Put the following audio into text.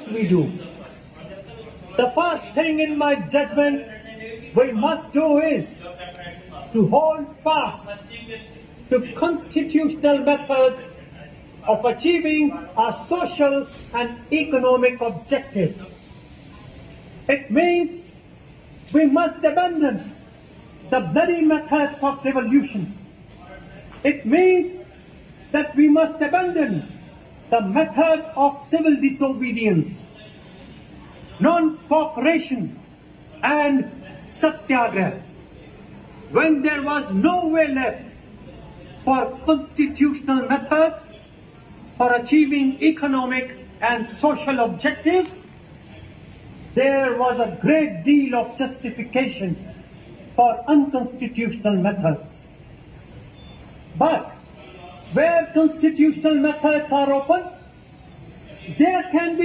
must we do? The first thing in my judgment we must do is to hold fast to constitutional methods of achieving our social and economic objectives. It means we must abandon the bloody methods of revolution. It means that we must abandon the method of civil disobedience, non-cooperation and satyagraha. When there was no way left for constitutional methods for achieving economic and social objectives, there was a great deal of justification for unconstitutional methods. But where constitutional methods are open, there can be